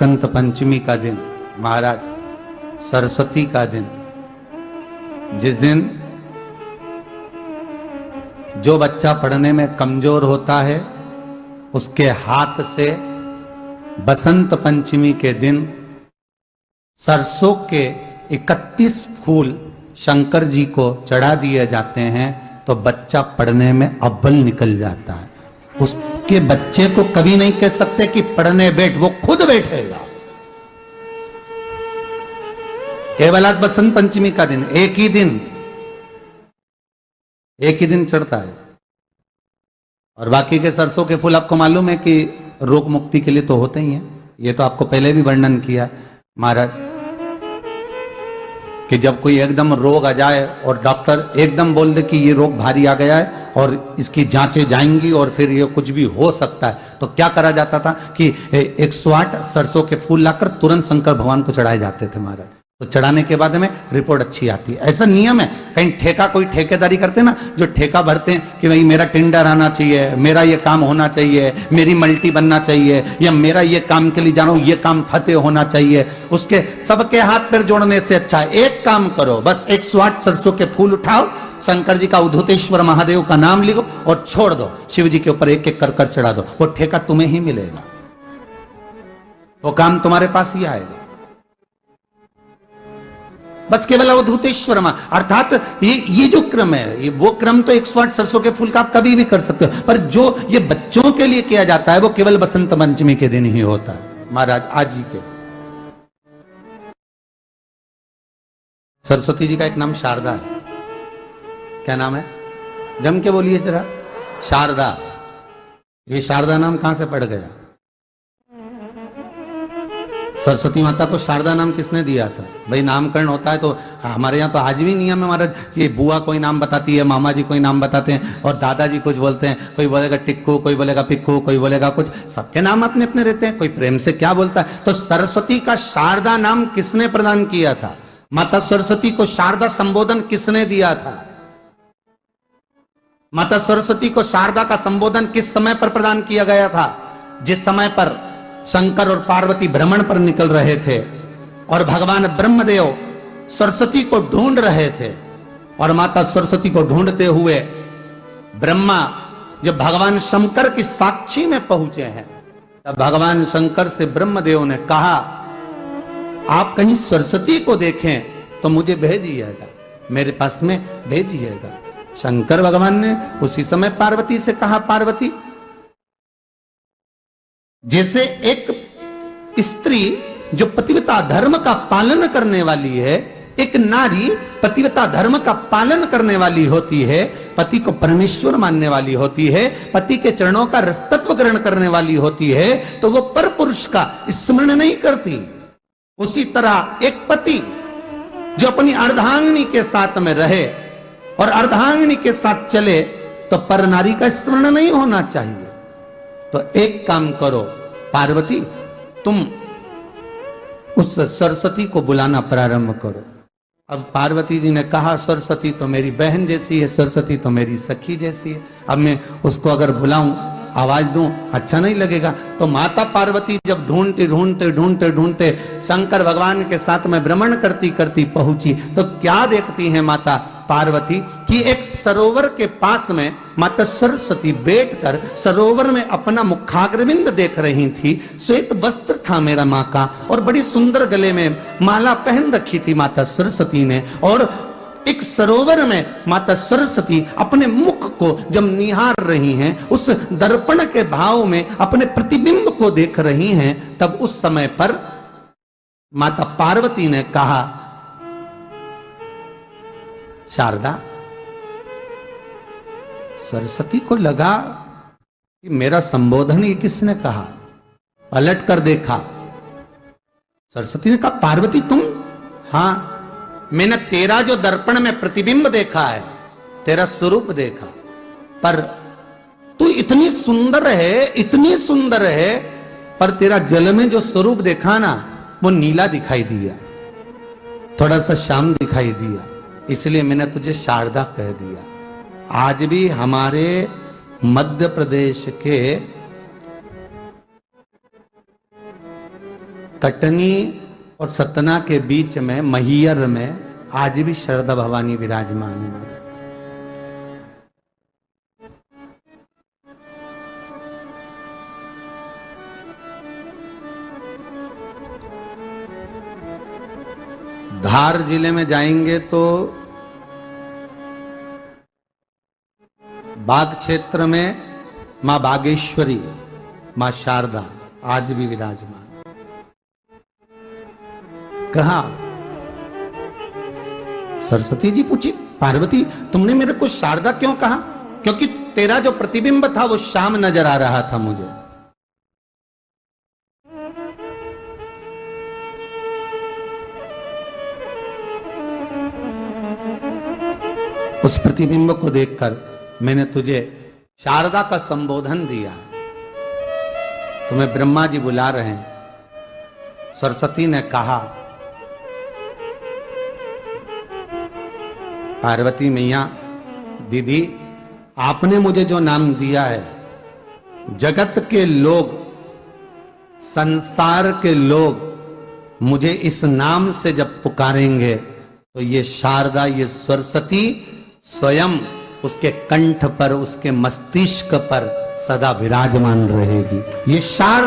बसंत पंचमी का दिन, महाराज सरस्वती का दिन, जिस दिन जो बच्चा पढ़ने में कमजोर होता है उसके हाथ से बसंत पंचमी के दिन सरसों के 31 फूल शंकर जी को चढ़ा दिए जाते हैं तो बच्चा पढ़ने में अव्वल निकल जाता है। उसके बच्चे को कभी नहीं कह सकते कि पढ़ने बैठ, वो खुद बैठेगा। केवल आज बसंत पंचमी का दिन, एक ही दिन चढ़ता है। और बाकी के सरसों के फूल आपको मालूम है कि रोग मुक्ति के लिए तो होते ही हैं। ये तो आपको पहले भी वर्णन किया महाराज कि जब कोई एकदम रोग आ जाए और डॉक्टर एकदम बोल दे कि ये रोग भारी आ गया है और इसकी जांचें जाएंगी और फिर ये कुछ भी हो सकता है, तो क्या करा जाता था कि 108 सरसों के फूल लाकर तुरंत शंकर भगवान को चढ़ाए जाते थे महाराज। तो चढ़ाने के बाद में रिपोर्ट अच्छी आती है। ऐसा नियम है। कहीं ठेका कोई ठेकेदारी करते ना, जो ठेका भरते हैं कि भाई मेरा टेंडर आना चाहिए, मेरा ये काम होना चाहिए, मेरी मल्टी बनना चाहिए, या मेरा ये काम के लिए जा रहा हूं, ये काम फतेह होना चाहिए, उसके सबके हाथ पैर जोड़ने से अच्छा एक काम करो, बस 108 सरसों के फूल उठाओ, शंकर जी का उद्धतेश्वर महादेव का नाम लिखो और छोड़ दो, शिव जी के ऊपर एक एक कर चढ़ा दो, वो ठेका तुम्हें ही मिलेगा, वो काम तुम्हारे पास ही आएगा। बस केवल अवधूतेश्वर अर्थात ये जो क्रम है, ये वो क्रम तो 108 सरसों के फूल का आप कभी भी कर सकते हो, पर जो ये बच्चों के लिए किया जाता है वो केवल बसंत पंचमी के दिन ही होता है महाराज। आज ही के सरस्वती जी का एक नाम शारदा है। क्या नाम है? जम के बोलिए जरा। शारदा। ये शारदा नाम कहां से पड़ गया? सरस्वती माता को शारदा नाम किसने दिया था? भाई नामकरण होता है तो हमारे यहाँ तो आज भी नियम है महाराज, ये बुआ कोई नाम बताती है, मामा जी कोई नाम बताते हैं और दादाजी कुछ बोलते हैं, कोई बोलेगा टिक्कू, कोई बोलेगा पिक्कू, कोई बोलेगा कुछ, सबके नाम अपने अपने रहते हैं, कोई प्रेम से क्या बोलता है। तो सरस्वती का शारदा नाम किसने प्रदान किया था? माता सरस्वती को शारदा संबोधन किसने दिया था? माता सरस्वती को शारदा का संबोधन किस समय पर प्रदान किया गया था? जिस समय पर शंकर और पार्वती भ्रमण पर निकल रहे थे और भगवान ब्रह्मदेव सरस्वती को ढूंढ रहे थे, और माता सरस्वती को ढूंढते हुए ब्रह्मा जब भगवान शंकर की साक्षी में पहुंचे हैं, तब भगवान शंकर से ब्रह्मदेव ने कहा आप कहीं सरस्वती को देखें तो मुझे भेजिएगा, मेरे पास में भेजिएगा। शंकर भगवान ने उसी समय पार्वती से कहा, पार्वती जैसे एक स्त्री जो पतिव्रता धर्म का पालन करने वाली है, एक नारी पतिव्रता धर्म का पालन करने वाली होती है, पति को परमेश्वर मानने वाली होती है, पति के चरणों का रसतत्व ग्रहण करने वाली होती है, तो वो पर पुरुष का स्मरण नहीं करती। उसी तरह एक पति जो अपनी अर्धांगिनी के साथ में रहे और अर्धांगिनी के साथ चले तो पर नारी का स्मरण नहीं होना चाहिए। तो एक काम करो पार्वती, तुम उस सरस्वती को बुलाना प्रारंभ करो। अब पार्वती जी ने कहा सरस्वती तो मेरी बहन जैसी है, सरस्वती तो मेरी सखी जैसी है, अब मैं उसको अगर बुलाऊं, आवाज दूं, अच्छा नहीं लगेगा। तो माता पार्वती जब ढूंढते ढूंढते ढूंढते ढूंढते शंकर भगवान के साथ में भ्रमण करती करती पहुंची, तो क्या देखती है माता पार्वती कि एक सरोवर के पास में माता सरस्वती बैठकर सरोवर में अपना मुखाग्रविंद देख रही थी। श्वेत वस्त्र था मेरा माँ का और बड़ी सुंदर गले में माला पहन रखी थी माता सरस्वती ने, और एक सरोवर में माता सरस्वती अपने मुख को जब निहार रही हैं, उस दर्पण के भाव में अपने प्रतिबिंब को देख रही हैं, तब उस समय पर माता पार्वती ने कहा शारदा, सरस्वती को लगा कि मेरा संबोधन ये किसने कहा, पलट कर देखा, सरस्वती ने कहा पार्वती तुम? हाँ, मैंने तेरा जो दर्पण में प्रतिबिंब देखा है, तेरा स्वरूप देखा, पर तू इतनी सुंदर है, इतनी सुंदर है, पर तेरा जल में जो स्वरूप देखा ना वो नीला दिखाई दिया, थोड़ा सा श्याम दिखाई दिया, इसलिए मैंने तुझे शारदा कह दिया। आज भी हमारे मध्य प्रदेश के कटनी और सतना के बीच में महियर में आज भी शारदा भवानी विराजमान है महाराज। धार जिले में जाएंगे तो बाग क्षेत्र में मां बागेश्वरी, मां शारदा आज भी विराजमान। कहा सरस्वती जी पूछी, पार्वती तुमने मेरे को शारदा क्यों कहा? क्योंकि तेरा जो प्रतिबिंब था वो शाम नजर आ रहा था मुझे। उस प्रतिबिंब को देखकर मैंने तुझे शारदा का संबोधन दिया। तुम्हें ब्रह्मा जी बुला रहे हैं। सरस्वती ने कहा, पार्वती मैया दीदी, आपने मुझे जो नाम दिया है, जगत के लोग, संसार के लोग मुझे इस नाम से जब पुकारेंगे तो ये शारदा, ये सरस्वती स्वयं उसके कंठ पर, उसके मस्तिष्क पर सदा विराजमान रहेगी। ये शारदा